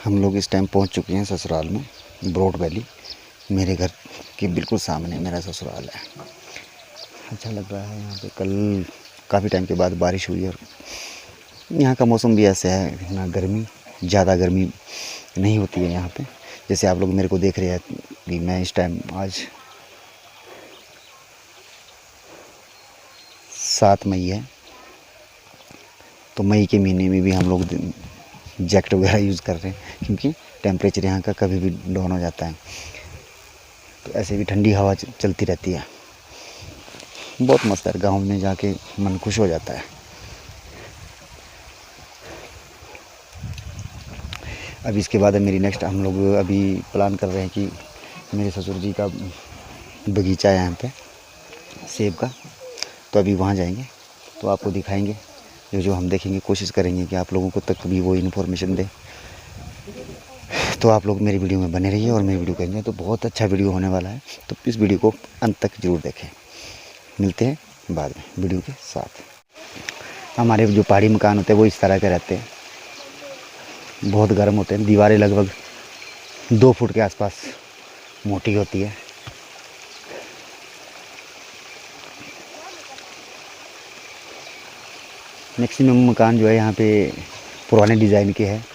हम लोग इस टाइम पहुंच चुके हैं ससुराल में, ब्रॉड वैली। मेरे घर के बिल्कुल सामने मेरा ससुराल है। अच्छा लग रहा है यहाँ पे। कल काफ़ी टाइम के बाद बारिश हुई और यहाँ का मौसम भी ऐसा है, ना गर्मी, ज़्यादा गर्मी नहीं होती है यहाँ पे। जैसे आप लोग मेरे को देख रहे हैं कि मैं इस टाइम आज 7 मई है, तो मई के महीने में भी हम लोग जैकेट वगैरह यूज़ कर रहे हैं क्योंकि टेम्परेचर यहाँ का कभी भी डाउन हो जाता है। तो ऐसे भी ठंडी हवा चलती रहती है। बहुत मस्त है, गांव में जाके मन खुश हो जाता है। अभी इसके बाद मेरी नेक्स्ट हम लोग अभी प्लान कर रहे हैं कि मेरे ससुर जी का बगीचा है यहाँ पे सेब का, तो अभी वहाँ जाएंगे तो आपको दिखाएंगे। जो हम देखेंगे, कोशिश करेंगे कि आप लोगों को तक भी वो इन्फॉर्मेशन दें। तो आप लोग मेरी वीडियो में बने रहिए और मेरी वीडियो करेंगे तो बहुत अच्छा वीडियो होने वाला है, तो इस वीडियो को अंत तक ज़रूर देखें। मिलते हैं बाद में वीडियो के साथ। हमारे जो पहाड़ी मकान होते हैं वो इस तरह के रहते हैं, बहुत गर्म होते हैं। दीवारें लगभग 2 फुट के आसपास मोटी होती है। मैक्सिमम मकान जो है यहाँ पे पुराने डिज़ाइन के हैं,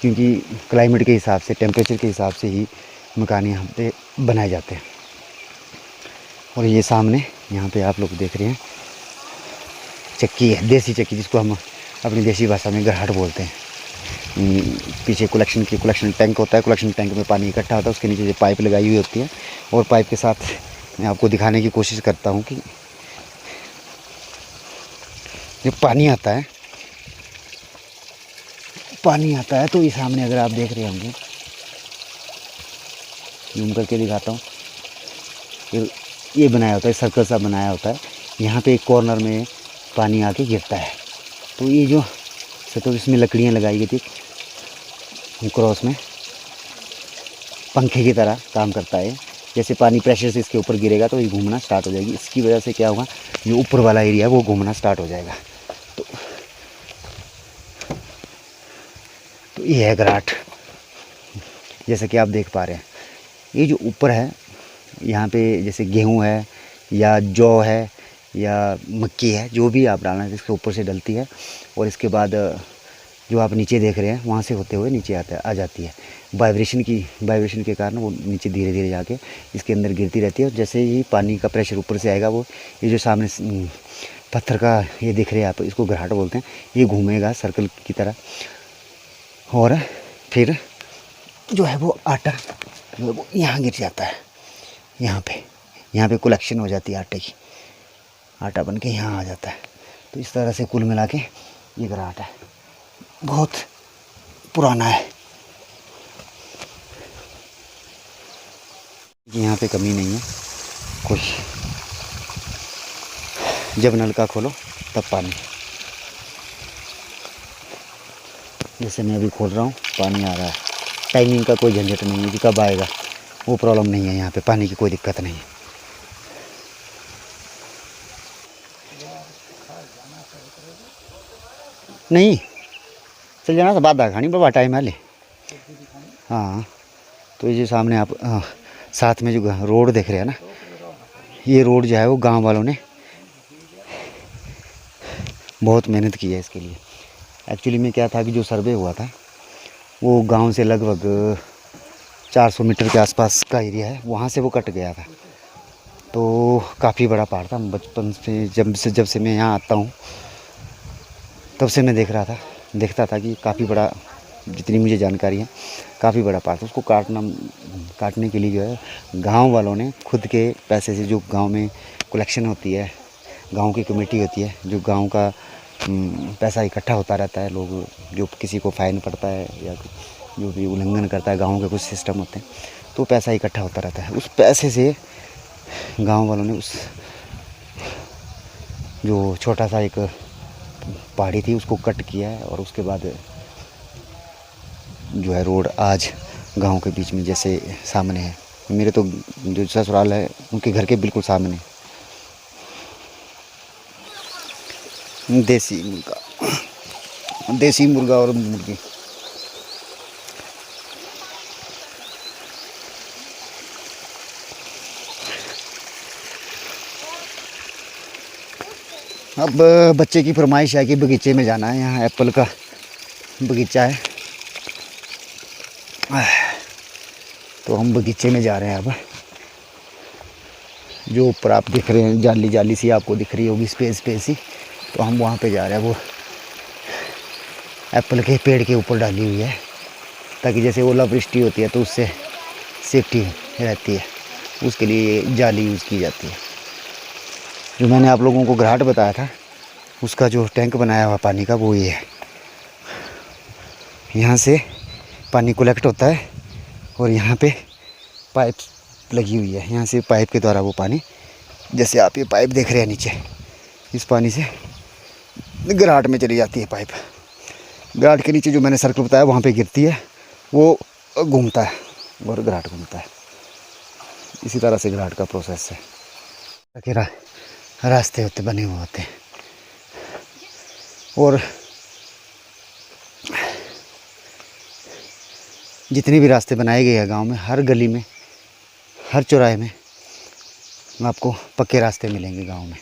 क्योंकि क्लाइमेट के हिसाब से, टेम्परेचर के हिसाब से ही मकान यहाँ पे बनाए जाते हैं। और ये सामने यहाँ पे आप लोग देख रहे हैं चक्की है, देसी चक्की, जिसको हम अपनी देसी भाषा में गरहट बोलते हैं। पीछे कलेक्शन टैंक होता है। कलेक्शन टैंक में पानी इकट्ठा होता है, उसके नीचे जो पाइप लगाई हुई होती है। और पाइप के साथ मैं आपको दिखाने की कोशिश करता हूँ कि जब पानी आता है तो ये सामने अगर आप देख रहे होंगे, जूम करके दिखाता हूँ, ये बनाया होता है, सर्कल सा बनाया होता है। यहाँ पे एक कॉर्नर में पानी आके गिरता है। तो ये जो तो इसमें लकड़ियाँ लगाई गई थी, क्रॉस में पंखे की तरह काम करता है। जैसे पानी प्रेशर से इसके ऊपर गिरेगा तो ये घूमना स्टार्ट हो जाएगी। इसकी वजह से क्या होगा, जो ऊपर वाला एरिया है वो घूमना स्टार्ट हो जाएगा। तो ये है गराट, जैसे कि आप देख पा रहे हैं। ये जो ऊपर है, यहाँ पे जैसे गेहूँ है या जौ है या मक्की है, जो भी आप डालना है इसके ऊपर से डलती है। और इसके बाद जो आप नीचे देख रहे हैं वहाँ से होते हुए नीचे आ जाती है। वाइब्रेशन के कारण वो नीचे धीरे धीरे जाके इसके अंदर गिरती रहती है। और जैसे ही पानी का प्रेशर ऊपर से आएगा, वो ये जो सामने पत्थर का ये दिख रहे हैं आप, इसको घराट बोलते हैं। ये घूमेगा सर्कल की तरह और फिर जो है वो आटा जो है वो यहाँ गिर जाता है। यहाँ पे कलेक्शन हो जाती है आटे की, आटा बन के यहाँ आ जाता है। तो इस तरह से कुल मिला के ये गराट है, बहुत पुराना है। यहाँ पे कमी नहीं है कुछ, जब नलका खोलो तब पानी। जैसे मैं अभी खोल रहा हूँ, पानी आ रहा है। टाइमिंग का कोई झंझट नहीं है कि कब आएगा, वो प्रॉब्लम नहीं है। यहाँ पे पानी की कोई दिक्कत नहीं है। नहीं चल जाना, बात खानी बाबा, टाइम है ले। हाँ, तो ये जो सामने आप साथ में जो रोड देख रहे हैं ना, ये रोड जो है वो गांव वालों ने बहुत मेहनत की है इसके लिए। एक्चुअली में क्या था कि जो सर्वे हुआ था वो गांव से लगभग 400 मीटर के आसपास का एरिया है, वहाँ से वो कट गया था। तो काफ़ी बड़ा पहाड़ था। बचपन से जब से मैं यहाँ आता हूँ तब से मैं देखता था कि काफ़ी बड़ा, जितनी मुझे जानकारी है, काफ़ी बड़ा पहाड़ था। उसको काटने के लिए जो है गांव वालों ने खुद के पैसे से, जो गांव में कलेक्शन होती है, गांव की कमेटी होती है, जो गांव का पैसा इकट्ठा होता रहता है, लोग जो किसी को फ़ाइन पड़ता है या जो भी उल्लंघन करता है, गांव के कुछ सिस्टम होते हैं, तो पैसा इकट्ठा होता रहता है। उस पैसे से गांव वालों ने उस जो छोटा सा एक पहाड़ी थी उसको कट किया है। और उसके बाद जो है रोड आज गांव के बीच में जैसे सामने है। मेरे तो जो ससुराल है उनके घर के बिल्कुल सामने देसी मुर्गा और मुर्गी। अब बच्चे की फरमाइश है कि बगीचे में जाना है, यहाँ एप्पल का बगीचा है, तो हम बगीचे में जा रहे हैं। अब जो ऊपर आप दिख रहे हैं जाली जाली सी आपको दिख रही होगी, स्पेस सी, तो हम वहाँ पे जा रहे हैं। वो एप्पल के पेड़ के ऊपर डाली हुई है, ताकि जैसे ओलावृष्टि होती है तो उससे सेफ्टी रहती है, उसके लिए जाली यूज़ की जाती है। जो मैंने आप लोगों को घराट बताया था, उसका जो टैंक बनाया हुआ पानी का, वो ये है। यहाँ से पानी कलेक्ट होता है और यहाँ पे पाइप लगी हुई है, यहाँ से पाइप के द्वारा वो पानी, जैसे आप ये पाइप देख रहे हैं नीचे, इस पानी से घराट में चली जाती है पाइप। घराट के नीचे जो मैंने सर्कल बताया वहाँ पे गिरती है, वो घूमता है और घराट घूमता है। इसी तरह से घराट का प्रोसेस है। रास्ते होते बने हुए होते हैं, और जितने भी रास्ते बनाए गए हैं गांव में, हर गली में, हर चौराहे में आपको पक्के रास्ते मिलेंगे गांव में।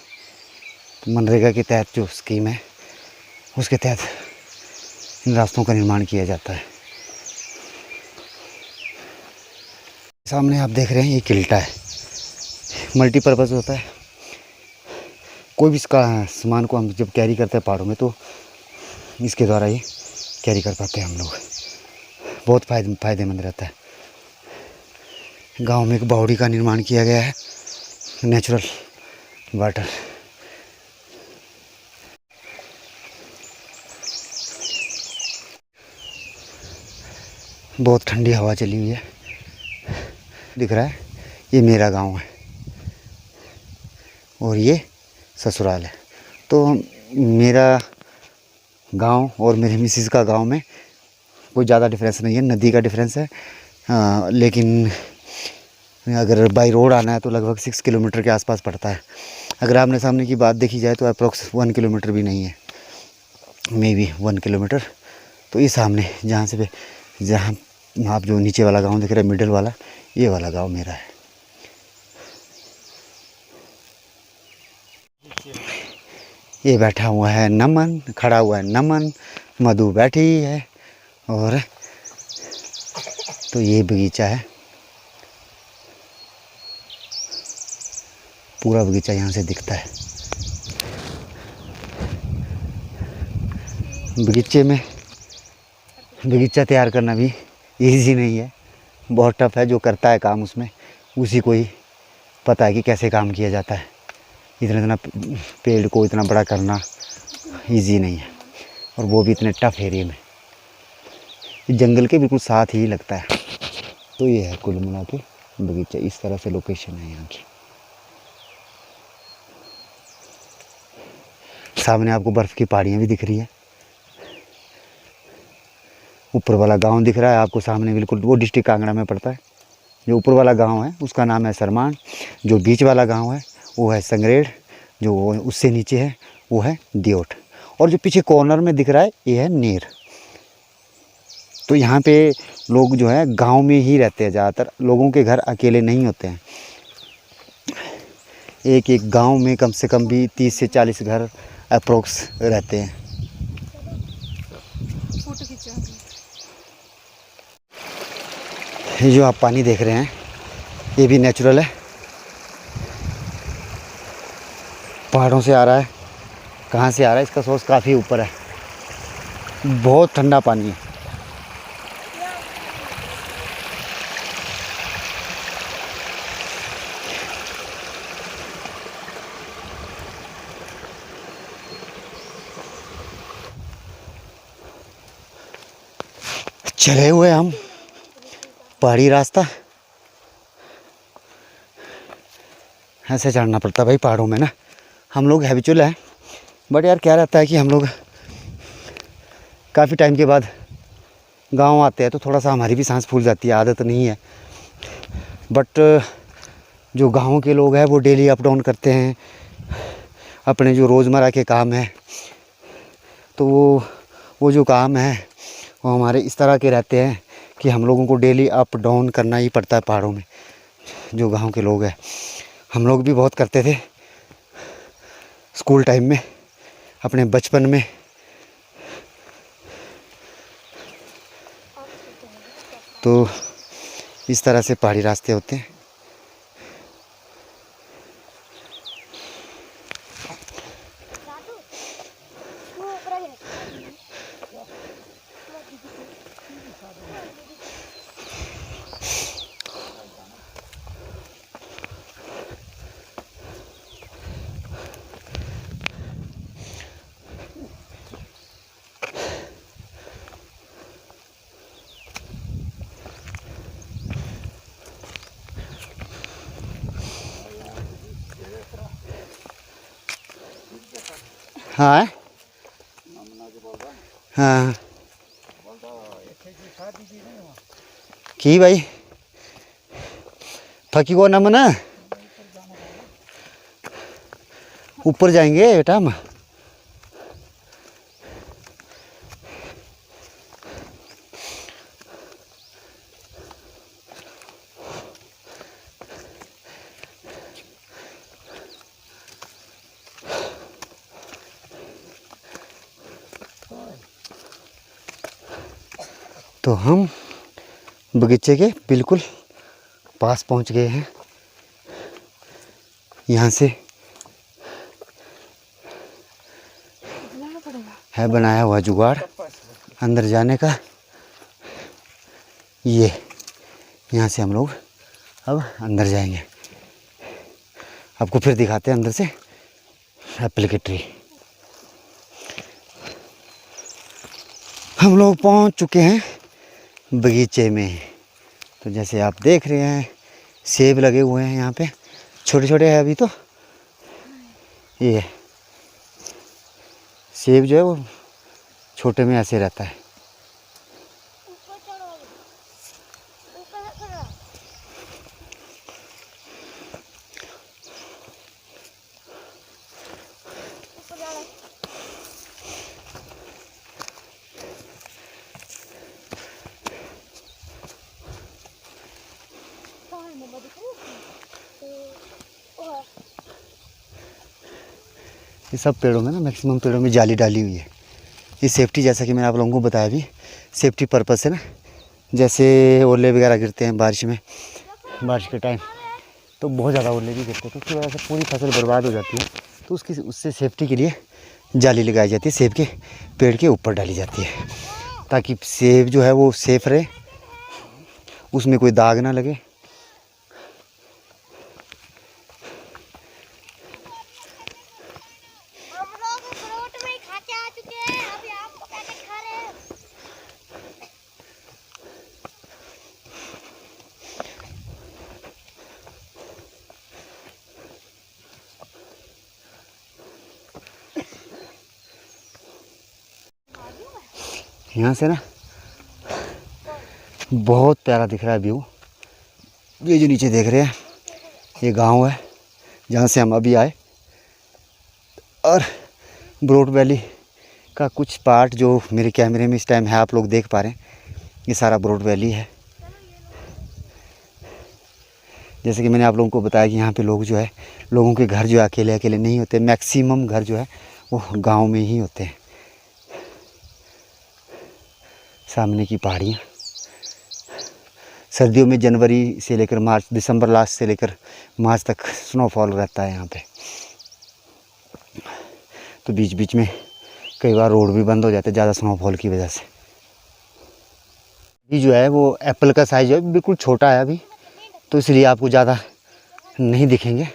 तो मनरेगा के तहत जो स्कीम है, उसके तहत इन रास्तों का निर्माण किया जाता है। सामने आप देख रहे हैं ये किल्टा है, मल्टीपर्पज़ होता है। कोई भी इसका सामान को हम जब कैरी करते हैं पहाड़ों में, तो इसके द्वारा ये कैरी कर पाते हैं हम लोग। बहुत फ़ायदेमंद रहता है। गांव में एक बावड़ी का निर्माण किया गया है, नेचुरल वाटर। बहुत ठंडी हवा चली हुई है। दिख रहा है ये मेरा गांव है और ये ससुराल है। तो मेरा गांव और मेरे मिसिस का गांव में कोई ज़्यादा डिफरेंस नहीं है, नदी का डिफरेंस है। लेकिन अगर बाई रोड आना है तो लगभग 6 किलोमीटर के आसपास पड़ता है। अगर आमने सामने की बात देखी जाए तो अप्रोक्स 1 किलोमीटर भी नहीं है, मे बी 1 किलोमीटर। तो ये सामने जहाँ आप जो नीचे वाला गांव दिख रहा है, मिडिल वाला, ये वाला गांव मेरा है। ये बैठा हुआ है नमन, खड़ा हुआ है नमन, मधु बैठी है, और तो ये बगीचा है। पूरा बगीचा यहाँ से दिखता है। बगीचा तैयार करना भी इजी नहीं है, बहुत टफ है। जो करता है काम उसमें, उसी को ही पता है कि कैसे काम किया जाता है। इतना पेड़ को इतना बड़ा करना इजी नहीं है, और वो भी इतने टफ एरिया में, जंगल के बिल्कुल साथ ही लगता है। तो ये है कुल मिला के बगीचा, इस तरह से लोकेशन है यहाँ की। सामने आपको बर्फ़ की पहाड़ियाँ भी दिख रही है। ऊपर वाला गांव दिख रहा है आपको सामने, बिल्कुल वो डिस्ट्रिक्ट कांगड़ा में पड़ता है। जो ऊपर वाला गांव है उसका नाम है सरमान, जो बीच वाला गांव है वो है संगरेड़, जो उससे नीचे है वो है दियोट, और जो पीछे कॉर्नर में दिख रहा है ये है नेर। तो यहाँ पे लोग जो है गांव में ही रहते हैं ज़्यादातर, लोगों के घर अकेले नहीं होते हैं। एक एक गांव में कम से कम भी 30 से 40 घर अप्रोक्स रहते हैं। ये जो आप पानी देख रहे हैं ये भी नेचुरल है, पहाड़ों से आ रहा है। कहाँ से आ रहा है, इसका सोर्स काफ़ी ऊपर है, बहुत ठंडा पानी है। चले हुए हम पहाड़ी रास्ता, ऐसे चढ़ना पड़ता भाई पहाड़ों में ना। हम लोग हैबिचुअल हैं, बट यार क्या रहता है कि हम लोग काफ़ी टाइम के बाद गांव आते हैं तो थोड़ा सा हमारी भी सांस फूल जाती है, आदत नहीं है। बट जो गांव के लोग हैं वो डेली अप डाउन करते हैं, अपने जो रोज़मर्रा के काम हैं, तो वो जो काम है वो हमारे इस तरह के रहते हैं कि हम लोगों को डेली अप डाउन करना ही पड़ता है पहाड़ों में। जो गांव के लोग हैं, हम लोग भी बहुत करते थे स्कूल टाइम में, अपने बचपन में तो इस तरह से पहाड़ी रास्ते होते हैं। हाँ हाँ की भाई थकी को ना मना ऊपर जाएंगे बेटा हम। तो हम बगीचे के बिल्कुल पास पहुंच गए हैं। यहाँ से है बनाया हुआ जुगाड़ अंदर जाने का। ये यहाँ से हम लोग अब अंदर जाएंगे। आपको फिर दिखाते हैं अंदर से एप्पल की ट्री। हम लोग पहुँच चुके हैं बगीचे में। तो जैसे आप देख रहे हैं सेब लगे हुए हैं यहाँ पे, छोटे छोटे हैं अभी। तो ये सेब जो है वो छोटे में ऐसे रहता है। ये सब पेड़ों में ना मैक्सिमम पेड़ों में जाली डाली हुई है। ये सेफ्टी, जैसा कि मैंने आप लोगों को बताया भी, सेफ्टी पर्पस से ना। जैसे ओले वगैरह गिरते हैं बारिश में, बारिश के टाइम तो बहुत ज़्यादा ओले भी गिरते हैं, तो उसकी वजह से पूरी फसल बर्बाद हो जाती है। तो उससे सेफ्टी के लिए जाली लगाई जाती है, सेब के पेड़ के ऊपर डाली जाती है, ताकि सेब जो है वो सेफ रहे, उसमें कोई दाग ना लगे। यहाँ से ना बहुत प्यारा दिख रहा है व्यू। ये जो नीचे देख रहे हैं ये गांव है जहाँ से हम अभी आए, और ब्रोड वैली का कुछ पार्ट जो मेरे कैमरे में इस टाइम है आप लोग देख पा रहे हैं, ये सारा ब्रोड वैली है। जैसे कि मैंने आप लोगों को बताया कि यहाँ पे लोग जो है, लोगों के घर जो है अकेले अकेले नहीं होते, मैक्सिमम घर जो है वो गांव में ही होते हैं। सामने की पहाड़ियाँ, सर्दियों में जनवरी से लेकर मार्च, दिसंबर लास्ट से लेकर मार्च तक स्नोफॉल रहता है यहाँ पे। तो बीच बीच में कई बार रोड भी बंद हो जाते हैं ज़्यादा स्नोफॉल की वजह से। ये जो है वो एप्पल का साइज है, बिल्कुल छोटा है अभी, तो इसलिए आपको ज़्यादा नहीं दिखेंगे।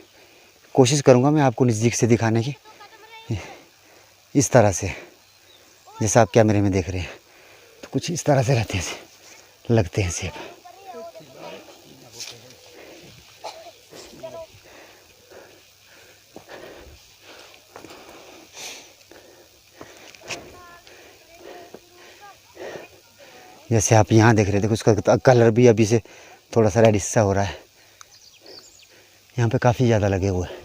कोशिश करूँगा मैं आपको नज़दीक से दिखाने की, इस तरह से जैसा आप कैमरे में देख रहे हैं। तो कुछ इस तरह से रहते हैं, लगते हैं सेब। जैसे आप यहाँ देख रहे थे, उसका कलर भी अभी से थोड़ा सा रेडिश सा हो रहा है। यहाँ पे काफ़ी ज़्यादा लगे हुए हैं।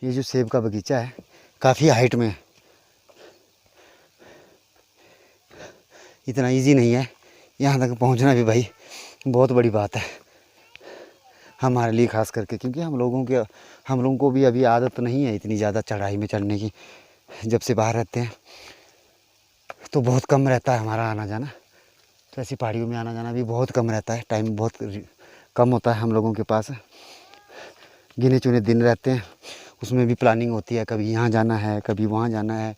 ये जो सेब का बगीचा है काफ़ी हाइट में है। इतना इजी नहीं है, यहाँ तक पहुँचना भी भाई बहुत बड़ी बात है हमारे लिए ख़ास करके, क्योंकि हम लोगों को भी अभी आदत नहीं है इतनी ज़्यादा चढ़ाई में चढ़ने की। जब से बाहर रहते हैं तो बहुत कम रहता है हमारा आना जाना, तो ऐसी पहाड़ियों में आना जाना भी बहुत कम रहता है, टाइम बहुत कम होता है हम लोगों के पास। गिने चुने दिन रहते हैं, उसमें भी प्लानिंग होती है, कभी यहाँ जाना है कभी वहाँ जाना है,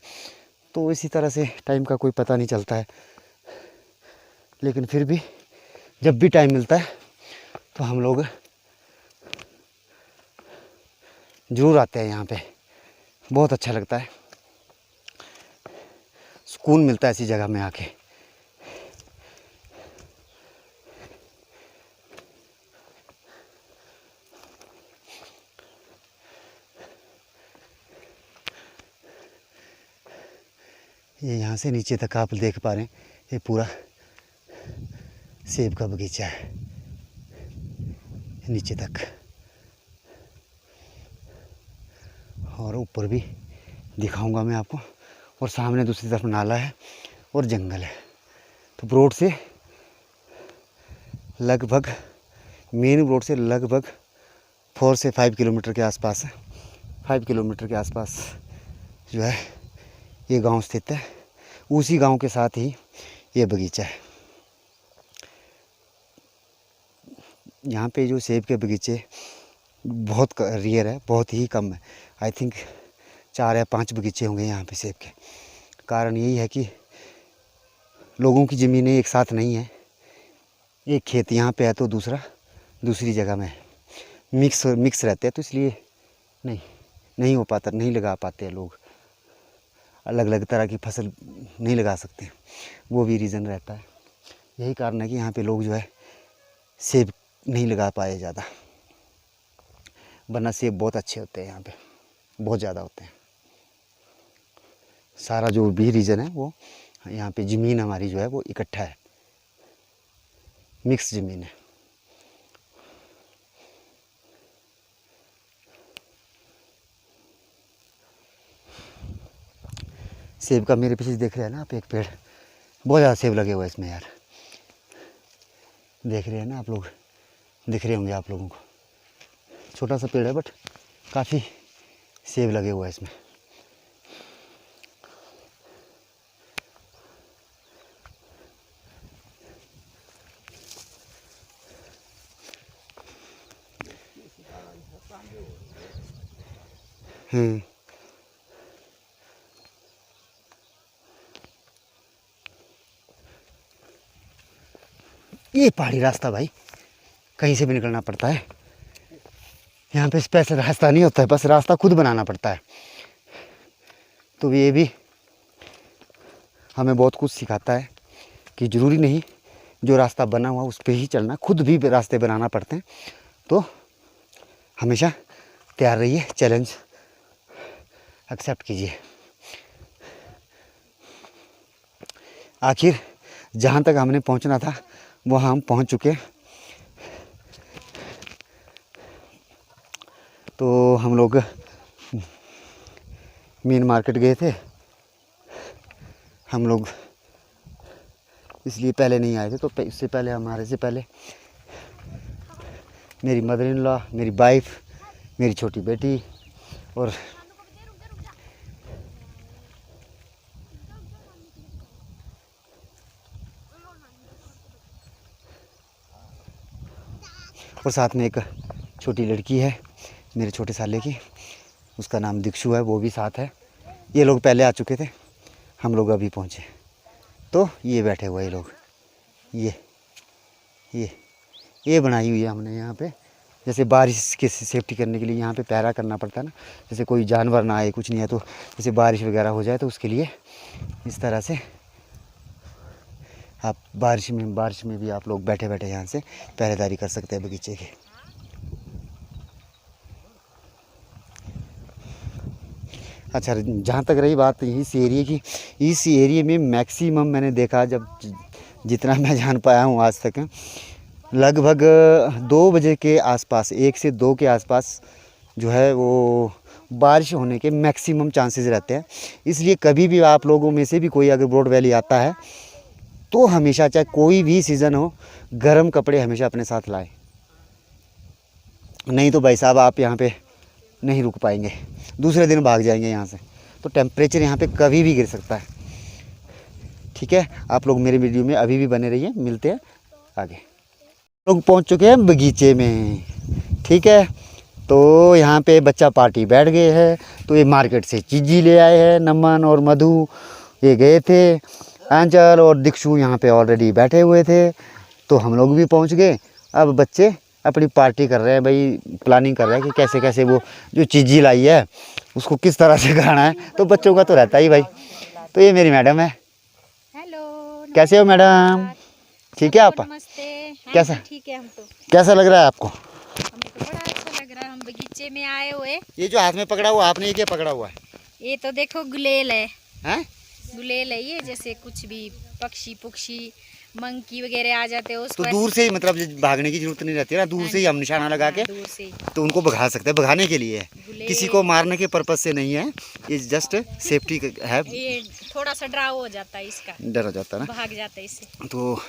तो इसी तरह से टाइम का कोई पता नहीं चलता है। लेकिन फिर भी जब भी टाइम मिलता है तो हम लोग ज़रूर आते हैं यहाँ पे, बहुत अच्छा लगता है, सुकून मिलता है ऐसी जगह में आके। ये यहाँ से नीचे तक आप देख पा रहे हैं, ये पूरा सेब का बगीचा है नीचे तक, और ऊपर भी दिखाऊंगा मैं आपको। और सामने दूसरी तरफ नाला है और जंगल है। तो रोड से लगभग मेन रोड से लगभग 4 से 5 किलोमीटर के आसपास है, 5 किलोमीटर के आसपास जो है ये गांव स्थित है। उसी गांव के साथ ही ये बगीचा है। यहाँ पे जो सेब के बगीचे बहुत रेयर है, बहुत ही कम है। आई थिंक 4 या 5 बगीचे होंगे यहाँ पे सेब के। कारण यही है कि लोगों की ज़मीनें एक साथ नहीं है, एक खेत यहाँ पे है तो दूसरा दूसरी जगह में है, मिक्स रहते हैं, तो इसलिए नहीं हो पाता, नहीं लगा पाते हैं लोग, अलग अलग तरह की फसल नहीं लगा सकते, वो भी रीज़न रहता है। यही कारण है कि यहाँ पे लोग जो है सेब नहीं लगा पाए ज़्यादा, वरना सेब बहुत अच्छे होते हैं यहाँ पे, बहुत ज़्यादा होते हैं। सारा जो भी रीज़न है वो यहाँ पे ज़मीन हमारी जो है वो इकट्ठा है, मिक्स ज़मीन है। सेब का मेरे पीछे देख रहे हैं ना आप, एक पेड़, बहुत ज़्यादा सेब लगे हुए हैं इसमें यार, देख रहे हैं ना आप लोग, दिख रहे होंगे आप लोगों को। छोटा सा पेड़ है बट काफ़ी सेब लगे हुए हैं इसमें। ये पहाड़ी रास्ता भाई कहीं से भी निकलना पड़ता है, यहाँ पे स्पेशल रास्ता नहीं होता है, बस रास्ता खुद बनाना पड़ता है। तो ये भी हमें बहुत कुछ सिखाता है कि ज़रूरी नहीं जो रास्ता बना हुआ उस पर ही चलना, खुद भी रास्ते बनाना पड़ते हैं। तो हमेशा तैयार रहिए, चैलेंज एक्सेप्ट कीजिए। आखिर जहाँ तक हमने पहुँचना था वहाँ हम पहुँच चुके। तो हम लोग मेन मार्केट गए थे, हम लोग इसलिए पहले नहीं आए थे, तो इससे पहले हमारे से पहले मेरी मदर इन लॉ, मेरी वाइफ, मेरी छोटी बेटी और साथ में एक छोटी लड़की है मेरे छोटे साले की, उसका नाम दीक्षु है, वो भी साथ है। ये लोग पहले आ चुके थे, हम लोग अभी पहुँचे। तो ये बैठे हुए ये लोग, ये बनाई हुई है हमने यहाँ पे, जैसे बारिश के सेफ्टी करने के लिए यहाँ पे पहरा करना पड़ता है ना, जैसे कोई जानवर ना आए, कुछ नहीं है, तो जैसे बारिश वगैरह हो जाए तो उसके लिए इस तरह से आप बारिश में भी आप लोग बैठे बैठे यहाँ से पहरेदारी कर सकते हैं बगीचे की। अच्छा, जहाँ तक रही बात इस एरिया की, इस एरिया में मैक्सिमम मैंने देखा, जब जितना मैं जान पाया हूँ आज तक, लगभग 2 बजे के आसपास, 1 से 2 के आसपास जो है वो बारिश होने के मैक्सिमम चांसेस रहते हैं। इसलिए कभी भी आप लोगों में से भी कोई अगर ब्रॉड वैली आता है तो हमेशा चाहे कोई भी सीज़न हो गर्म कपड़े हमेशा अपने साथ लाएं, नहीं तो भाई साहब आप यहाँ पे नहीं रुक पाएंगे, दूसरे दिन भाग जाएंगे यहाँ से। तो टेम्परेचर यहाँ पे कभी भी गिर सकता है। ठीक है, आप लोग मेरे वीडियो में अभी भी बने रहिए, मिलते हैं आगे। लोग पहुँच चुके हैं बगीचे में। ठीक है, तो यहाँ पे बच्चा पार्टी बैठ गए हैं। तो ये मार्केट से चीज़ी ले आए हैं, नमन और मधु ये गए थे। आंचल और दीक्षु यहाँ पे ऑलरेडी बैठे हुए थे, तो हम लोग भी पहुँच गए। अब बच्चे अपनी पार्टी कर रहे हैं भाई, प्लानिंग कर रहे हैं कि कैसे कैसे वो जो चीज़ी लाई है उसको किस तरह से खाना है। तो बच्चों का तो रहता ही भाई। तो ये मेरी मैडम है। हेलो, कैसे हो मैडम? ठीक है आप? नमस्ते। कैसा? ठीक है, हम तो कैसा लग रहा है आपको? हमको तो बड़ा अच्छा लग रहा है। हम बगीचे में आए हुए। ये जो हाथ में पकड़ा हुआ आपने, ये क्या पकड़ा हुआ है? ये तो देखो गुलेल है। हैं? गुलेल है ये, जैसे कुछ भी पक्षी पुक्षी मंकी वगैरह आ जाते हैं तो उसको दूर से ही, मतलब भागने की जरूरत नहीं रहती है ना, दूर से ही हम निशाना लगा के दूर से तो उनको भगा सकते हैं। भगाने के लिए है, किसी को मारने के पर्पज से नहीं है, ये जस्ट सेफ्टी है। ये थोड़ा सा ड्राव हो जाता है, इसका डर हो जाता है ना, भाग जाता है इससे। तो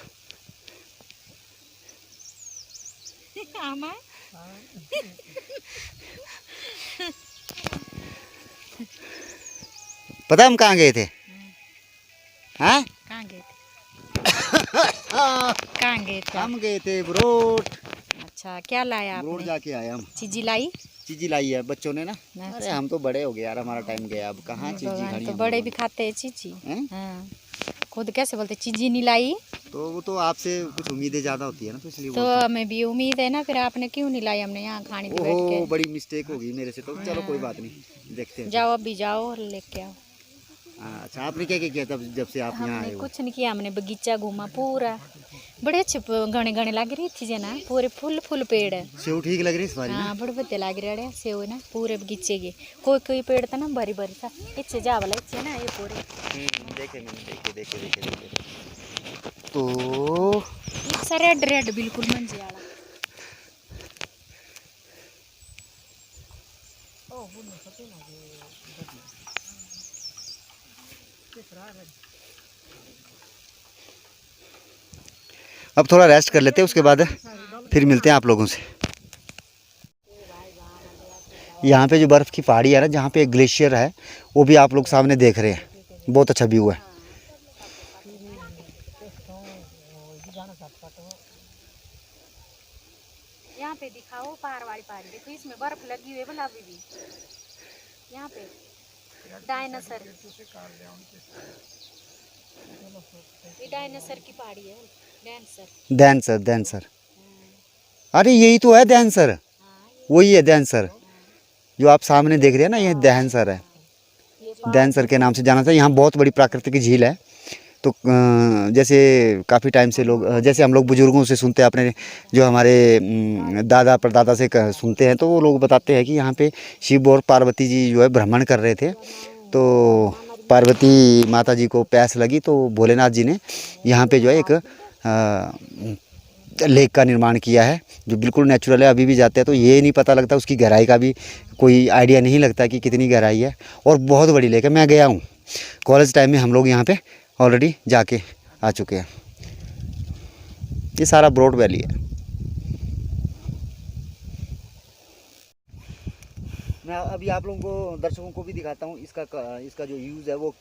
पता हम कहाँ गए थे? हाँ, कहाँ गए थे? कहाँ गए थे? हम गए थे ब्रोड। अच्छा, क्या लाया ब्रोड आपने? जाके आए हम। चीजी लाई? चीज़ी लाई है बच्चों ने ना। अच्छा। अरे हम तो बड़े हो गए यार, हमारा टाइम गया, अब कहाँ चीज़ी भगवान, खानी तो हम बड़े लोगों भी ने। खाते हैं चीजी। हैं? हाँ, खुद कैसे बोलते चीजी नहीं लाई? तो वो तो आपसे कुछ उम्मीदें ज़्यादा होती है ना, तो इसलिए तो हमें भी उम्मीद है ना, फिर आपने क्यों नहीं लाई? हमने यहाँ खाने पे बैठ ओहो, के। बड़ी मिस्टेक हो गई मेरे से। तो चलो कोई बात नहीं, देखते हैं। जाओ अभी जाओ और लेके आओ। अच्छा, आपने क्या क्या किया तब जब से आप यहाँ हमने आए हो? कुछ नहीं किया, हमने बगीचा घूमा पूरा। बड़े अच्छे घने घने लग रही थी ना, पूरे फुल फुल पेड़ है। सेव ठीक लग रही है इस बारी ना? हाँ, बड़े बड़े लग रहे सेव ना पूरे बगीचे के। कोई कोई पेड़ था ना भरी भरी था, इच्छे जा वाला इच्छे ना ये पूरे। देखे मैंने, देखे। तो इच्छा रेड रेड बिल्कुल मंजे वाला। अब थोड़ा रेस्ट कर लेते हैं, उसके बाद फिर मिलते हैं आप लोगों से। यहाँ पे जो बर्फ़ की पहाड़ी है ना, जहाँ पे एक ग्लेशियर है, वो भी आप लोग सामने देख रहे हैं। बहुत अच्छा व्यू है। यहाँ पे दिखाओ पहाड़ वाली पहाड़ी, देखो इसमें बर्फ लगी हुई है बोला अभी भी। यहाँ पे डायनासोर, ये डायनासोर की पहाड़ी है। दैनसर। अरे यही तो है दैनसर, वही है दैनसर जो आप सामने देख रहे हैं ना, ये दैनसर है। दैनसर के नाम से जाना था। यहाँ बहुत बड़ी प्राकृतिक झील है। तो जैसे काफ़ी टाइम से लोग, जैसे हम लोग बुजुर्गों से सुनते हैं, अपने जो हमारे दादा परदादा से सुनते हैं, तो वो लोग बताते हैं कि यहाँ पे शिव और पार्वती जी जो है भ्रमण कर रहे थे। तो पार्वती माता जी को प्यास लगी, तो भोलेनाथ जी ने यहाँ पे जो है एक लेक का निर्माण किया है, जो बिल्कुल नेचुरल है। अभी भी जाते हैं तो ये नहीं पता लगता, उसकी गहराई का भी कोई आइडिया नहीं लगता कि कितनी गहराई है। और बहुत बड़ी लेक है। मैं गया हूँ कॉलेज टाइम में, हम लोग यहाँ पे ऑलरेडी जाके आ चुके हैं। ये सारा ब्रॉड वैली है। मैं अभी आप लोगों को, दर्शकों को भी दिखाता हूँ इसका जो यूज़ है वो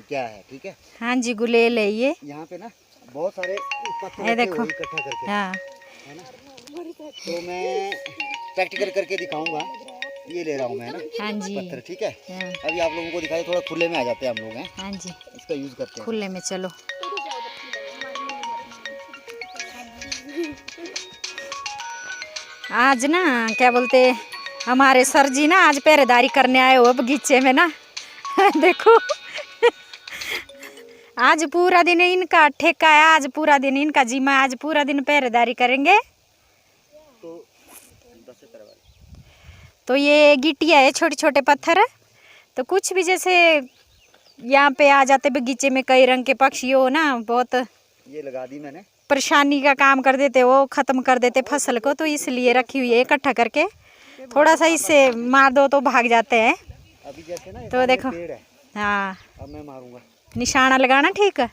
क्या है। ठीक है, हाँ जी, गुलेल है ये। यहाँ पे ना बहुत सारे पत्थर ये देखो, इकट्ठा करके, हाँ, है ना। तो मैं प्रैक्टिकल करके दिखाऊंगा। ये ले रहा हूँ मैं ना, हाँ जी, पत्थर। ठीक है, हाँ, अभी आप लोगों को दिखाए, थोड़ा खुले में आ जाते हैं हम लोग हैं, हाँ जी, इसका यूज़ करते हैं। खुले में चलो। आज ना क्या बोलते, हमारे सर जी ना आज पहरेदारी करने आए हो बगीचे में ना। देखो आज पूरा दिन इनका ठेका है, आज पूरा दिन इनका जिम्मा, आज पूरा दिन पहरेदारी करेंगे। तो ये गिट्टियाँ है, छोटे छोटे पत्थर। तो कुछ भी जैसे यहाँ पे आ जाते बगीचे में, कई रंग के पक्षी हो ना, बहुत ये लगा दी मैंने, परेशानी का काम कर देते, वो ख़त्म कर देते फसल को। तो इसलिए रखी हुई है इकट्ठा करके, थोड़ा सा इससे मार दो तो भाग जाते हैं। अभी जैसे ना तो देखो, पेड़ है, हाँ, अब मैं मारूंगा। निशाना लगाना, ठीक है।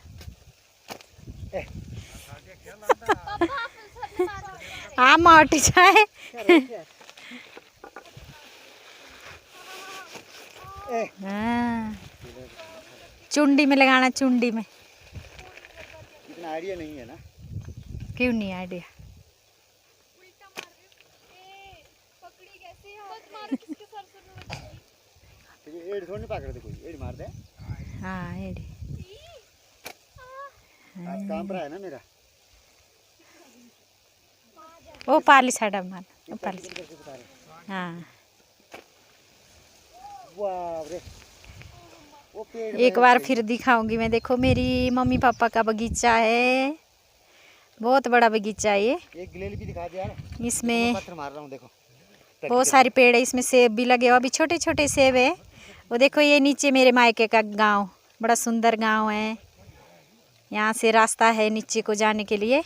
आम हट जाए। हाँ, चुंडी में लगाना, चुंडी में। इतना आइडिया नहीं है ना। क्यों नहीं आइडिया? एड़ थोड़ी पकड़ दे, कोई एड़ मार दे। हाँ एड़ी। आज काम पर है ना मेरा। वो पाली साइड मार, वो पाली। हाँ वाह रे, वो पेड़ एक बार फिर दिखाऊंगी मैं। देखो मेरी मम्मी पापा का बगीचा है, बहुत बड़ा बगीचा है ये। एक गिलेली भी दिखा दे यार। इसमें पत्थर मार रहा हूँ देखो। बहुत सारे पेड़ है, इसमें सेब भी लगे हुए, अभी छोटे छोटे सेब है। वो देखो ये नीचे मेरे मायके का गांव, बड़ा सुंदर गांव है। यहाँ से रास्ता है नीचे को जाने के लिए।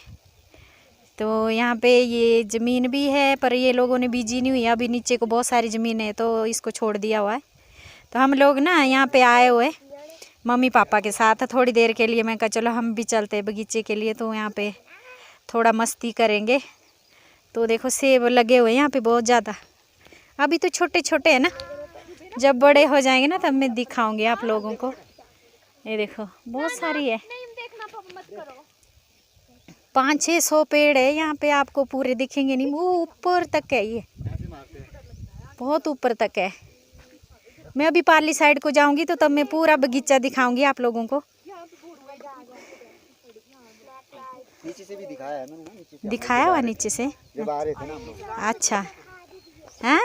तो यहाँ पे ये ज़मीन भी है, पर ये लोगों ने बीजी नहीं हुई। अभी नीचे को बहुत सारी ज़मीन है तो इसको छोड़ दिया हुआ है। तो हम लोग ना यहाँ पे आए हुए मम्मी पापा के साथ थोड़ी देर के लिए। मैं कहा चलो हम भी चलते हैं बगीचे के लिए, तो यहाँ पे थोड़ा मस्ती करेंगे। तो देखो सेब लगे हुए हैं यहाँ पे बहुत ज़्यादा। अभी तो छोटे छोटे हैं ना, जब बड़े हो जाएंगे ना तब मैं दिखाऊंगी आप लोगों को। ये देखो बहुत सारी है, 500-600 पेड़ है यहाँ पे। आपको पूरे दिखेंगे नहीं, वो ऊपर तक है, ये बहुत ऊपर तक है। मैं अभी पार्ली साइड को जाऊंगी तो तब मैं पूरा बगीचा दिखाऊंगी आप लोगों को। नीचे से भी दिखाया है मैंने ना, नीचे से दिखाया हुआ नीचे से। जब आ रहे थे ना हम लोग। अच्छा हाँ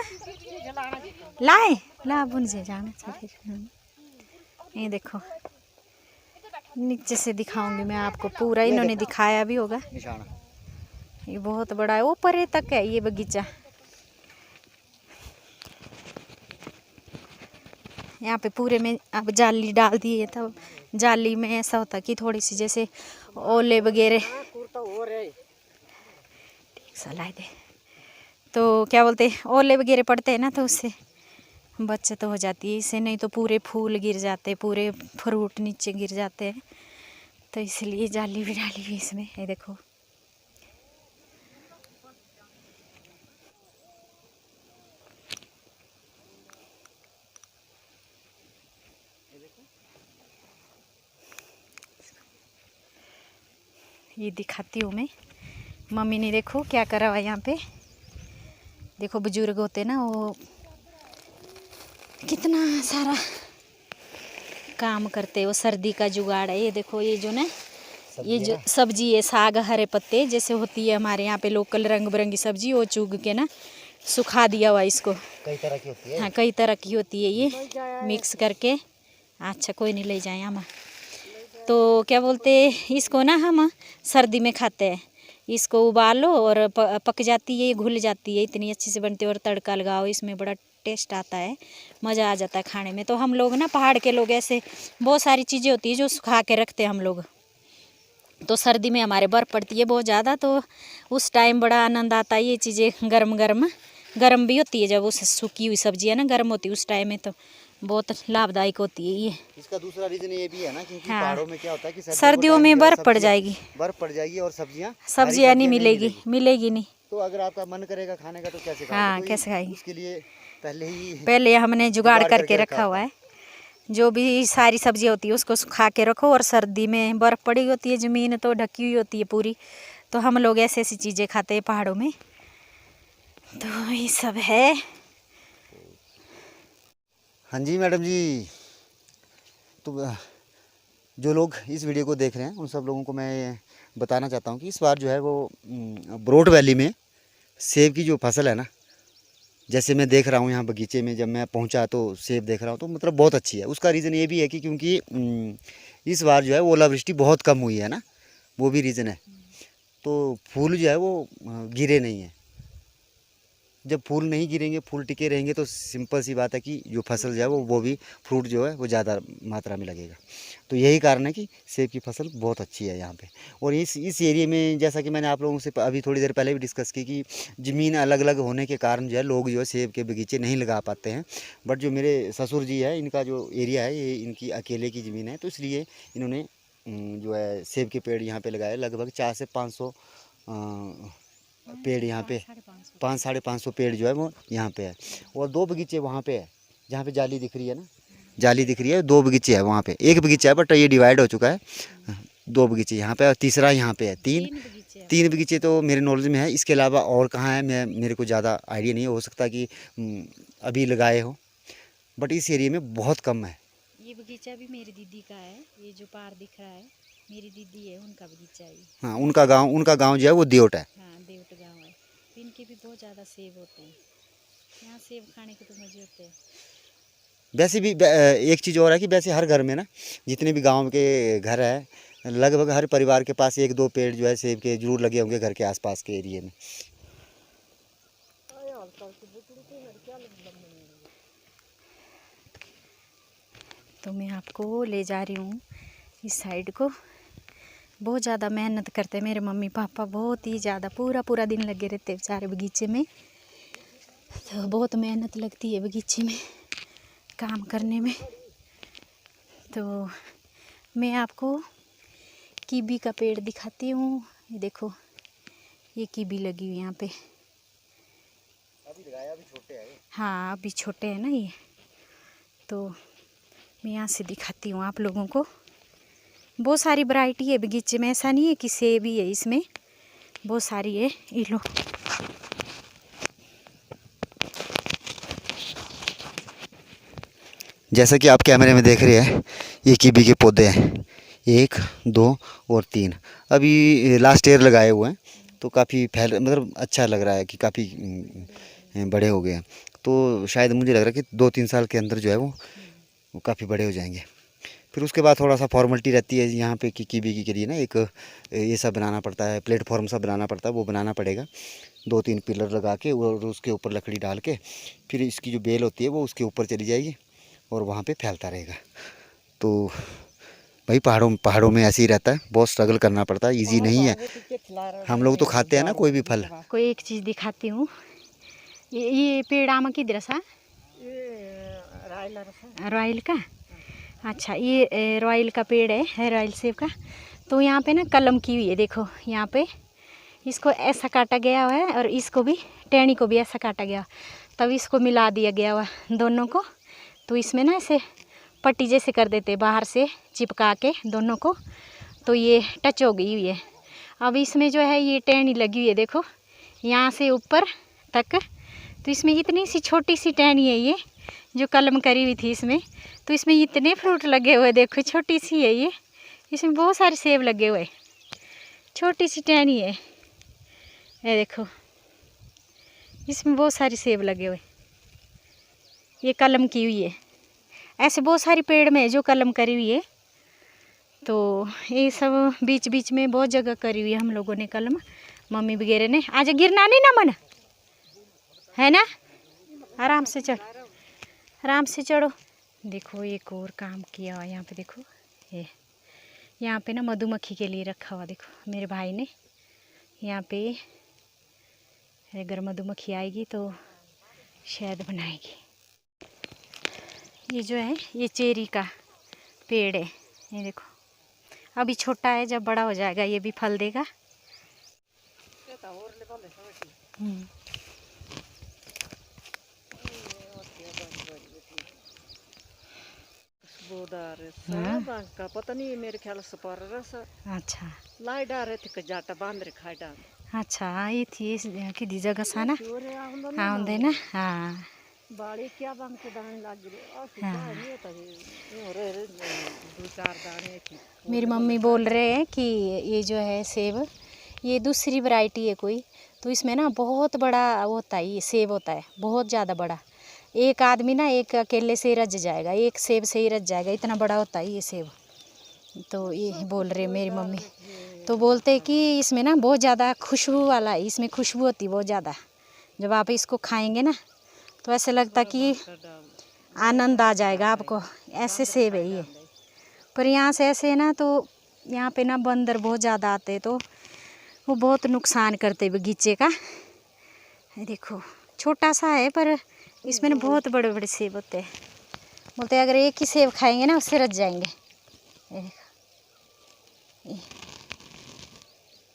लाए ला बुन से जाना चाहिए। ये देखो नीचे से दिखाऊंगी मैं आपको पूरा, इन्होंने दिखाया भी होगा। निशाना ये बहुत बड़ा है, ऊपर तक है ये बगीचा। यहाँ पे पूरे में अब जाली डाल दी है, तब जाली में ऐसा होता कि थोड़ी सी जैसे ओले वगैरह सलाह दे तो क्या बोलते ओले वगैरह पड़ते हैं ना, तो उससे बचत हो जाती है। इससे नहीं तो पूरे फूल गिर जाते, पूरे फ्रूट नीचे गिर जाते हैं। तो इसलिए जाली भी डाली हुई इसमें। ये देखो ये दिखाती हूँ मैं। मम्मी ने देखो क्या करा हुआ यहाँ पे। देखो बुजुर्ग होते ना, वो कितना सारा काम करते। वो सर्दी का जुगाड़ है। ये देखो ये जो ना, ये जो सब्जी है, साग, हरे पत्ते जैसे होती है हमारे यहाँ पे लोकल रंग बिरंगी सब्जी, वो चुग के ना सुखा दिया हुआ इसको। कई तरह की होती है। हाँ कई तरह की होती है, ये मिक्स करके। अच्छा कोई नहीं ले जाए हम। तो क्या बोलते इसको ना हम सर्दी में खाते हैं। इसको उबालो और पक जाती है, घुल जाती है, इतनी अच्छी से बनती है। और तड़का लगाओ, इसमें बड़ा टेस्ट आता है, मज़ा आ जाता है खाने में। तो हम लोग ना पहाड़ के लोग ऐसे बहुत सारी चीज़ें होती है जो सुखा के रखते हैं हम लोग। तो सर्दी में हमारे बर्फ़ पड़ती है बहुत ज़्यादा, तो उस टाइम बड़ा आनंद आता है। ये चीज़ें गर्म भी होती है, जब उस सूखी हुई सब्जी है ना गर्म होती है उस टाइम में, तो बहुत लाभदायक होती है ये। इसका दूसरा रीज़न ये भी है ना, क्योंकि हाँ, पहाड़ों में क्या होता है कि सर्दियों में बर्फ़ पड़ जाएगी, और सब्जियाँ नहीं मिलेगी नहीं। तो अगर आपका मन करेगा खाने का तो कैसे खाएंगे? हाँ तो कैसे खाएंगे? उसके लिए पहले हमने जुगाड़ करके रखा हुआ है। जो भी सारी सब्जियाँ होती है उसको सुखा के रखो, और सर्दी में बर्फ़ पड़ी होती है, ज़मीन तो ढकी हुई होती है पूरी। तो हम लोग ऐसी ऐसी चीज़ें खाते हैं पहाड़ों में। तो ये सब है। हाँ जी मैडम जी, तो जो लोग इस वीडियो को देख रहे हैं उन सब लोगों को मैं बताना चाहता हूँ कि इस बार जो है वो बरोट वैली में सेब की जो फसल है ना, जैसे मैं देख रहा हूँ यहाँ बगीचे में, जब मैं पहुँचा तो सेब देख रहा हूँ, तो मतलब बहुत अच्छी है। उसका रीज़न ये भी है कि क्योंकि इस बार जो है ओलावृष्टि बहुत कम हुई है ना, वो भी रीज़न है। तो फूल जो है वो गिरे नहीं हैं। जब फूल नहीं गिरेंगे, फूल टिके रहेंगे, तो सिंपल सी बात है कि जो फसल जो है वो भी फ्रूट जो है वो ज़्यादा मात्रा में लगेगा। तो यही कारण है कि सेब की फसल बहुत अच्छी है यहाँ पे। और इस एरिया में, जैसा कि मैंने आप लोगों से अभी थोड़ी देर पहले भी डिस्कस की कि ज़मीन अलग अलग होने के कारण जो है लोग जो है सेब के बगीचे नहीं लगा पाते हैं। बट जो मेरे ससुर जी है, इनका जो एरिया है ये इनकी अकेले की ज़मीन है, तो इसलिए इन्होंने जो है सेब के पेड़ यहाँ पे लगाए, लगभग 400 से 500 पेड़ यहाँ पे, 500-550 पेड़ जो है वो यहाँ पे है। और 2 बगीचे वहाँ पे है जहाँ पे जाली दिख रही है ना, जाली दिख रही है, 2 बगीचे है वहाँ पे। एक बगीचा है बट ये डिवाइड हो चुका है, 2 बगीचे यहाँ पे और तीसरा यहाँ पे है। 3 बगीचे तो मेरे नॉलेज में है, इसके अलावा और कहाँ है मेरे को ज़्यादा आइडिया नहीं है। हो सकता है कि अभी लगाए हो, बट इस एरिया में बहुत कम है। ये बगीचा भी मेरी दीदी का है, ये जो पार दिख रहा है मेरी दीदी है, उनका बगीचा है। हाँ, उनका गांव जो है वो देवट है। हाँ, देवट गांव है। इनके भी बहुत ज़्यादा सेब होते हैं, यहाँ सेब खाने के तो मज़े होते हैं। वैसे भी एक चीज़ और है कि वैसे हर घर में ना, जितने भी गांव के घर है, लगभग हर परिवार के पास 1-2 पेड़ जो है सेब के जरूर लगे होंगे घर के आसपास के एरिए में। तो मैं आपको ले जा रही हूँ इस साइड को। बहुत ज़्यादा मेहनत करते हैं मेरे मम्मी पापा, बहुत ही ज़्यादा, पूरा दिन लगे रहते हैं सारे बगीचे में। तो बहुत मेहनत लगती है बगीचे में काम करने में। तो मैं आपको कीवी का पेड़ दिखाती हूँ। ये देखो, ये कीवी लगी हुई यहाँ पे। अभी लगाया, अभी छोटे हैं। हाँ, अभी छोटे हैं ना ये। तो मैं यहाँ से दिखाती हूँ आप लोगों को। बहुत सारी वैरायटी है बगीचे में, ऐसा नहीं है कि सेब ही है, इसमें बहुत सारी है। ये लो, जैसा कि आप कैमरे में देख रहे हैं, ये कीवी के पौधे हैं, 1, 2 और 3। अभी लास्ट ईयर लगाए हुए हैं, तो काफ़ी मतलब अच्छा लग रहा है कि काफ़ी बड़े हो गए हैं। तो शायद मुझे लग रहा है कि 2-3 साल के अंदर जो है वो काफ़ी बड़े हो जाएंगे। फिर उसके बाद थोड़ा सा फॉर्मेलिटी रहती है यहाँ पे कि कीवी के लिए ना एक ये सब बनाना पड़ता है, प्लेटफॉर्म सा बनाना पड़ता है, वो बनाना पड़ेगा। 2-3 पिलर लगा के और उसके ऊपर लकड़ी डाल के, फिर इसकी जो बेल होती है वो उसके ऊपर चली जाएगी और वहाँ पे फैलता रहेगा। तो भाई पहाड़ों में ऐसे ही रहता है, बहुत स्ट्रगल करना पड़ता है, इजी नहीं है। हम लोग तो खाते हैं ना कोई भी फल। कोई एक चीज़ दिखाती हूँ। ये पेड़ आम की दरसा रॉयल का। अच्छा, ये रॉयल का पेड़ है रॉयल सेब का। तो यहाँ पे ना कलम की हुई है, देखो यहाँ पे इसको ऐसा काटा गया हुआ है और इसको भी, टहनी को भी ऐसा काटा गया, तब इसको मिला दिया गया हुआ दोनों को। तो इसमें ना ऐसे पट्टी जैसे कर देते बाहर से चिपका के दोनों को, तो ये टच हो गई हुई है। अब इसमें जो है ये टहनी लगी हुई है, देखो यहाँ से ऊपर तक। तो इसमें इतनी सी छोटी सी टहनी है ये जो कलम करी हुई थी इसमें। तो इसमें इतने फ्रूट लगे हुए, देखो छोटी सी है ये, इसमें बहुत सारे सेब लगे हुए, छोटी सी टहनी है ये देखो, इसमें बहुत सारे सेब लगे हुए, ये कलम की हुई है। ऐसे बहुत सारी पेड़ में है जो कलम करी हुई है। तो ये सब बीच बीच में बहुत जगह करी हुई है हम लोगों ने कलम, मम्मी वगैरह ने। आज गिरना नहीं ना मन है ना, आराम से चढ़, आराम से चढ़ो। देखो एक और काम किया हुआ यहाँ पे, देखो ये यहाँ पे ना मधुमक्खी के लिए रखा हुआ, देखो मेरे भाई ने यहाँ पे। अगर मधुमक्खी आएगी तो शहद बनाएगी। ये जो है ये चेरी का पेड़ है, ये देखो अभी छोटा है, जब बड़ा हो जाएगा ये भी फल देगा। का पता नहीं, मेरे ख्याल से पर रहा। अच्छा, लाई डारे थे जाटा बांध रे खाई डाल। अच्छा, ये थी कि दी जगह साना हाँ होंगे ना। हाँ, बाड़ी क्या बांध के दाने लग रहे। हाँ। दो चार दाने थी। मेरी मम्मी बोल रहे हैं कि ये जो है सेब, ये दूसरी वैरायटी है कोई, तो इसमें ना बहुत बड़ा होता है, ये सेब होता है बहुत ज़्यादा बड़ा। एक आदमी ना एक अकेले से ही रज जाएगा, एक सेब से ही रज जाएगा, इतना बड़ा होता है ये सेब। तो ये बोल रहे मेरी मम्मी, तो बोलते हैं कि इसमें ना बहुत ज़्यादा खुशबू वाला है, इसमें खुशबू होती है बहुत ज़्यादा। जब आप इसको खाएंगे ना तो ऐसे लगता कि आनंद आ जाएगा आपको, ऐसे सेब है ये। पर यहाँ से ऐसे है ना, तो यहाँ पे ना बंदर बहुत ज़्यादा आते हैं, तो वो बहुत नुकसान करते बगीचे का। देखो छोटा सा है पर इसमें ना बहुत बड़े बड़े सेब होते हैं। बोलते हैं अगर एक ही सेब खाएंगे ना उससे रच जाएंगे। ये देखो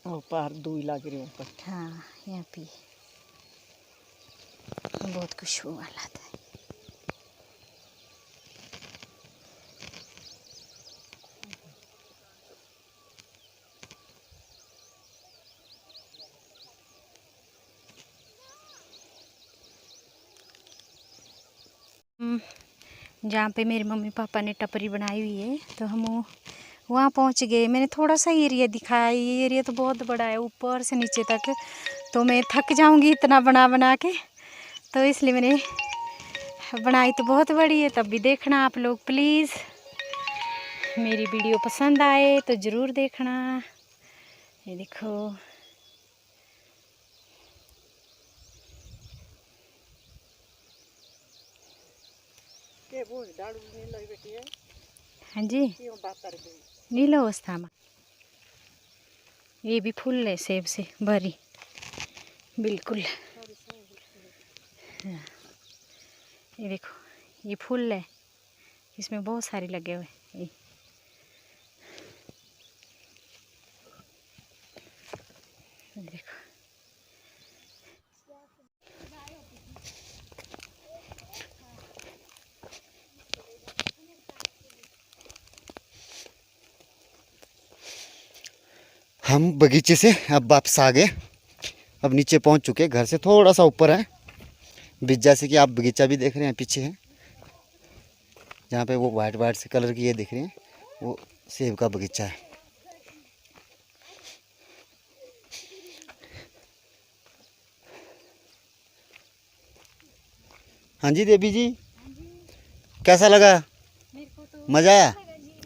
और पार दुई लग रही ऊपर। हाँ यहाँ पे बहुत खुशबू वाला था। जहाँ पे मेरे मम्मी पापा ने टपरी बनाई हुई है तो हम वहाँ पहुँच गए। मैंने थोड़ा सा एरिया दिखाया, ये एरिया तो बहुत बड़ा है ऊपर से नीचे तक, तो मैं थक जाऊँगी इतना बना बना के, तो इसलिए मैंने बनाई तो बहुत बड़ी है। तब भी देखना आप लोग प्लीज़, मेरी वीडियो पसंद आए तो ज़रूर देखना। ये देखो के वो डाड़ू नहीं लई बेटी है। हाँ जी, क्यों बात कर गई? नीला अवस्था में ये भी फूल है सेब से भरी बिल्कुल। हाँ, ये देखो ये फूल है, इसमें बहुत सारे लगे हुए ये। देखो हम बगीचे से अब वापस आ गए, अब नीचे पहुंच चुके, घर से थोड़ा सा ऊपर है बीच, जैसे कि आप बगीचा भी देख रहे हैं पीछे है, जहाँ पे वो वाइट वाइट से कलर की ये दिख रही है वो सेब का बगीचा है। हाँ जी देवी जी, कैसा लगा? मेरे को तो मज़ा आया?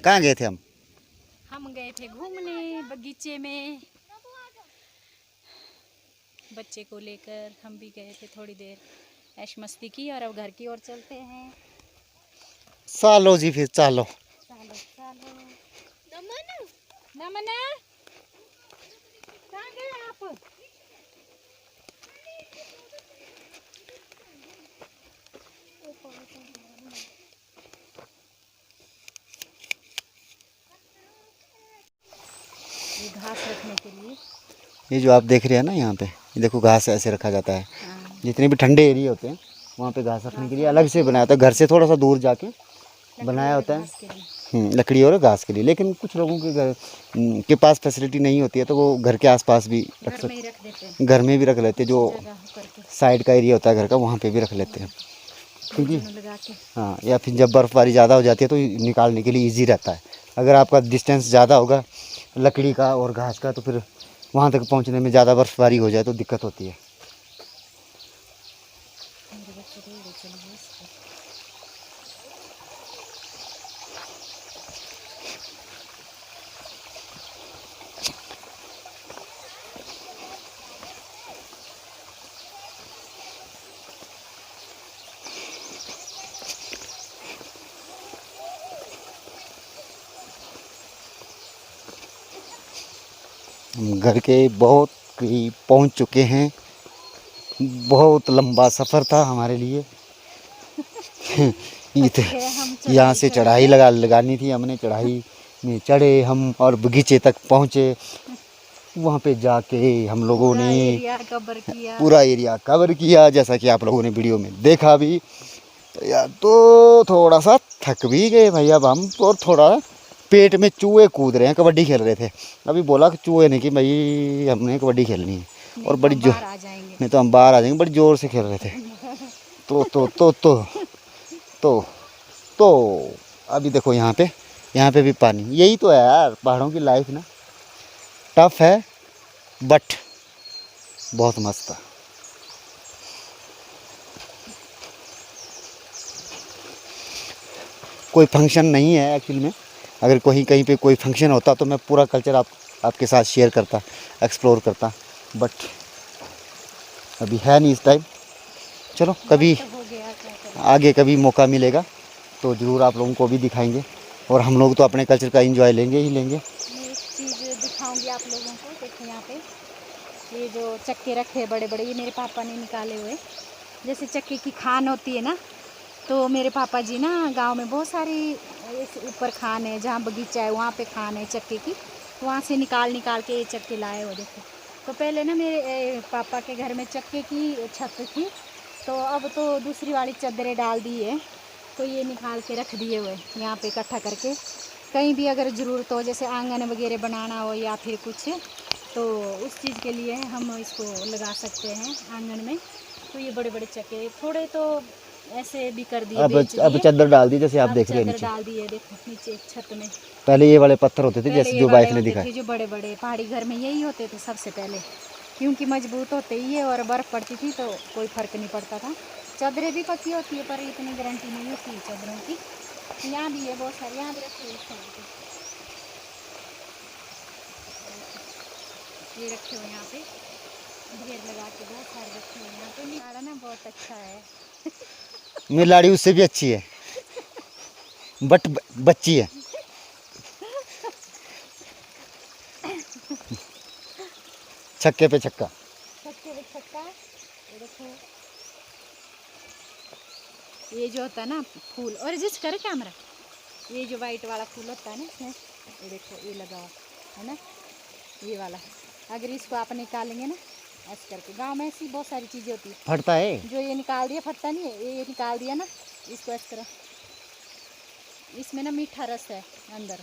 कहाँ गए थे हम? हम गए थे घूमने बगीचे में, बच्चे को लेकर हम भी गए थे, थोड़ी देर ऐश मस्ती की और अब घर की ओर चलते हैं। चलो जी फिर चलो। चलो चलो नमन कहाँ गए आप? ये घास रखने के लिए, ये जो आप देख रहे हैं ना यहाँ पे, ये देखो घास ऐसे रखा जाता है। हाँ, जितने भी ठंडे एरिया होते हैं वहाँ पे घास रखने के लिए अलग से बनाया होता है, घर से थोड़ा सा दूर जाके बनाया होता है। घास के लिए। लकड़ी और घास के लिए, लेकिन कुछ लोगों के घर के पास फैसिलिटी नहीं होती है तो वो घर के आसपास भी रख घर में सकते, ही रख देते हैं, घर में भी रख लेते हैं, जो जगह हो करके साइड का एरिया होता है घर का वहाँ पे भी रख लेते हैं, क्योंकि दोनों लगा के। हाँ, या फिर जब बर्फ़बारी ज़्यादा हो जाती है तो निकालने के लिए ईजी रहता है। अगर आपका डिस्टेंस ज़्यादा होगा लकड़ी का और घास का तो फिर वहाँ तक पहुँचने में ज़्यादा बर्फ़बारी हो जाए तो दिक्कत होती है। मेरे बच्चे तो उड़े चले गए इसको। हम घर के बहुत करीब पहुँच चुके हैं, बहुत लंबा सफ़र था हमारे लिए। यहाँ से चढ़ाई लगानी थी, हमने चढ़ाई में चढ़े हम और बगीचे तक पहुँचे। वहाँ पे जाके हम लोगों ने पूरा एरिया कवर किया, जैसा कि आप लोगों ने वीडियो में देखा भी। तो यार तो थोड़ा सा थक भी गए भाई अब हम, और थोड़ा पेट में चूहे कूद रहे हैं, कबड्डी खेल रहे थे। अभी बोला कि चूहे ने कि भाई हमने कबड्डी खेलनी है, और बड़ी जोर, नहीं तो हम बाहर आ जाएंगे, बड़ी ज़ोर से खेल रहे थे। तो अभी देखो यहाँ पे भी पानी, यही तो है यार पहाड़ों की लाइफ ना, टफ है बट बहुत मस्त है। कोई फंक्शन नहीं है एक्चुअली में, अगर कहीं पे कोई फंक्शन होता तो मैं पूरा कल्चर आपके साथ शेयर करता, एक्सप्लोर करता, बट अभी है नहीं इस टाइम। चलो कभी आगे कभी मौका मिलेगा तो ज़रूर आप लोगों को भी दिखाएंगे, और हम लोग तो अपने कल्चर का एंजॉय लेंगे ही लेंगे। मैं एक चीज़ दिखाऊंगी आप लोगों को, देखो यहाँ पे ये जो चक्के रखे हैं बड़े बड़े, ये मेरे पापा ने निकाले हुए। जैसे चक्के की खान होती है ना, तो मेरे पापा जी ना गांव में बहुत सारी ऊपर खान है, जहाँ बगीचा है वहाँ पे खान है चक्के की, वहाँ से निकाल के ये चक्के लाए हो देखो। तो पहले ना मेरे पापा के घर में चक्के की छत थी, तो अब तो दूसरी वाली चादरें डाल दी है, तो ये निकाल के रख दिए हुए यहाँ पे इकट्ठा करके। कहीं भी अगर ज़रूरत हो, जैसे आंगन वगैरह बनाना हो या फिर कुछ, तो उस चीज़ के लिए हम इसको लगा सकते हैं आंगन में। तो ये बड़े बड़े चक्के थोड़े तो ऐसे भी कर दिए, अब चादर डाल दी, जैसे आप देख रहे हैं नीचे डाल दिए देखो नीचे छत में। पहले ये वाले पत्थर होते थे, जैसे जो वाइफ ने दिखाया, जो बड़े बड़े पहाड़ी घर में यही होते थे सबसे पहले, क्योंकि मजबूत होते ही है और बर्फ़ पड़ती थी तो कोई फ़र्क नहीं पड़ता था। चादरें भी पक्की होती है पर इतनी गारंटी नहीं होती है चादरों की। यहाँ भी है बहुत सारे, यहाँ भी रखे हुए, ये रखे हुए यहाँ पे ढेर लगा के बहुत सारे रखे हुए यहाँ पे। निकाला ना बहुत अच्छा है। मेरी लाड़ी उससे भी अच्छी है, बट बच्ची है। छक्के पे छक्का, छक्के पे छक्का। ये देखो, ये जो होता है ना फूल, और जिस करे कैमरा, ये जो वाइट वाला फूल होता है ना इसमें, ये देखो ये लगा हुआ है ना, ये वाला। अगर इसको आप निकालेंगे ना ऐसे करके, गांव में ऐसी बहुत सारी चीज़ें होती है। फटता है जो ये निकाल दिया, फटता नहीं है, ये निकाल दिया ना, इसको ऐसे करो, इसमें ना मीठा रस है अंदर,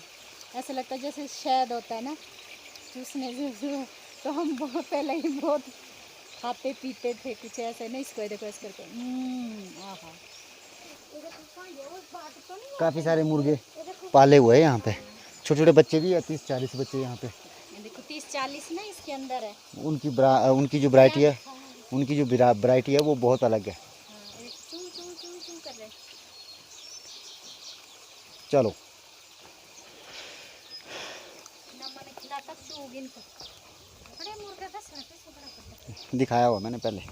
ऐसा लगता है जैसे शहद होता है ना चूसने से। तो हम बहुत पहले ही बहुत खाते पीते थे कुछ ऐसे नहीं। इसको देखो ऐसे करके, आहा। काफ़ी सारे मुर्गे पाले हुए हैं यहाँ पे, छोटे छोटे बच्चे भी है, 30-40 बच्चे यहाँ पे। देखो 30-40 ना इसके अंदर है। उनकी जो वैरायटी है, उनकी जो वैरायटी है वो बहुत अलग है। चलो दिखाया हुआ मैंने पहले। हम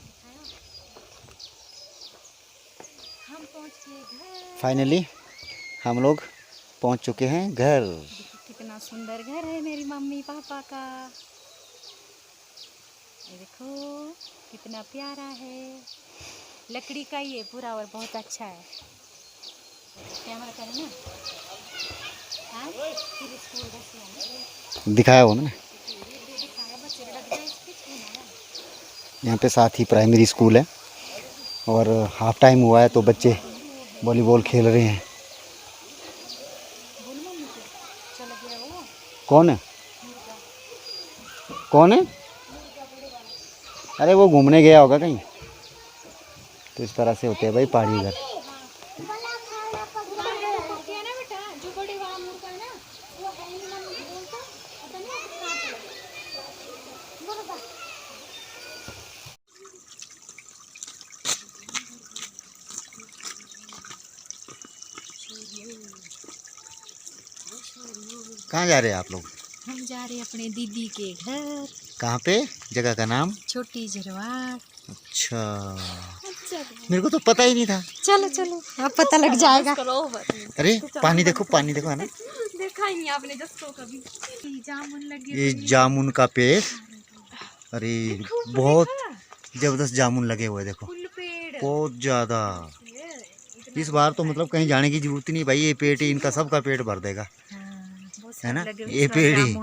पहुंच गए घर। फाइनली हम लोग पहुंच चुके हैं घर। कितना सुंदर घर है मेरी मम्मी पापा का, ये देखो कितना प्यारा है, लकड़ी का ही है पूरा और बहुत अच्छा है। कैमरा करें ना, हाँ फिर स्कूल बस दिखाया हुआ मैंने। यहाँ पे साथ ही प्राइमरी स्कूल है और हाफ टाइम हुआ है तो बच्चे वॉलीबॉल खेल रहे हैं। कौन है कौन है? अरे वो घूमने गया होगा कहीं। तो इस तरह से होते हैं भाई पहाड़ी घर। कहाँ जा रहे हैं आप लोग? हम जा रहे हैं अपने दीदी के घर। कहाँ पे? जगह का नाम? छोटी झरवाड़। अच्छा, मेरे को तो पता ही नहीं था। चलो चलो अब पता लग जाएगा। अरे पानी देखो है ना। देखा ही नहीं आपने जस्तो कभी। जामुन लगे, ये जामुन का पेड़, अरे बहुत जबरदस्त जामुन लगे हुए देखो, बहुत ज्यादा। इस बार तो मतलब कहीं जाने की जरूरत ही नहीं भाई, ये पेट ही इनका सबका पेट भर देगा, है ना। ये पेड़ ही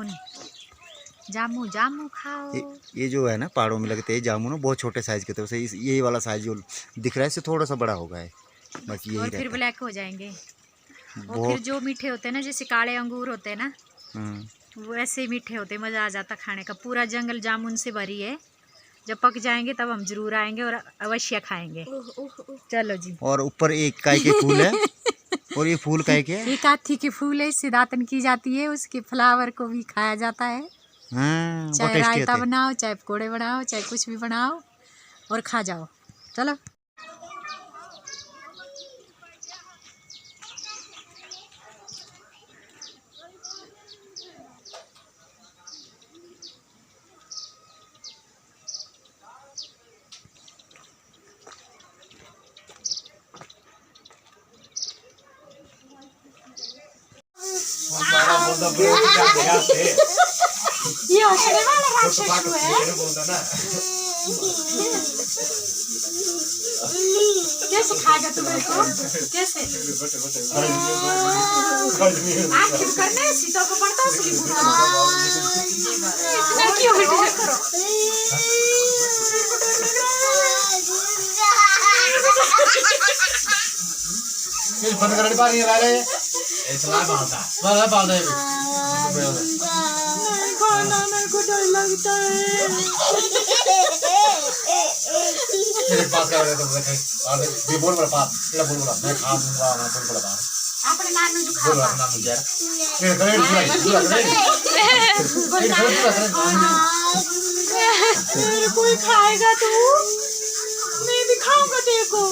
जामू जामू खाओ। ये जो है ना पहाड़ों में लगते हैं जामुन, बहुत छोटे साइज के थे, वैसे ये वाला साइज जो दिख रहा है इससे थोड़ा सा बड़ा होगा है, बाकी यही और फिर ब्लैक हो जाएंगे। और फिर जो मीठे होते हैं ना, जैसे काले अंगूर होते हैं ना, वो ऐसे ही मीठे होते, मज़ा आ जाता खाने का। पूरा जंगल जामुन से भरी है, जब पक जाएंगे तब हम जरूर आएंगे और अवश्य खाएंगे। चलो जी। और ऊपर एक काय के फूल है और ये फूल काय के है? एक हाथी के फूल है, इससे दातन की जाती है, उसके फ्लावर को भी खाया जाता है। हाँ, चाहे रायता बनाओ, चाहे पकौड़े बनाओ, चाहे कुछ भी बनाओ और खा जाओ। चलो ये औषधे वाला राक्षस है। कैसे खाएगा तू मेरे को? कैसे? आखिर करने सीता को पड़ता है उसकी बंद कर पा रही है वाले इतना बांधा वाला बांधा है खाना मेरे को डर लगता है। मेरे पास क्या है तो और भी बोल बड़ा पास ये बोल बड़ा मैं खा दूंगा मैं बोल बड़ा पास अपने नानू जो खा नानू जरा ये करे पूरा मेरे कोई खाएगा तो मैं भी खाऊंगा तेरे को।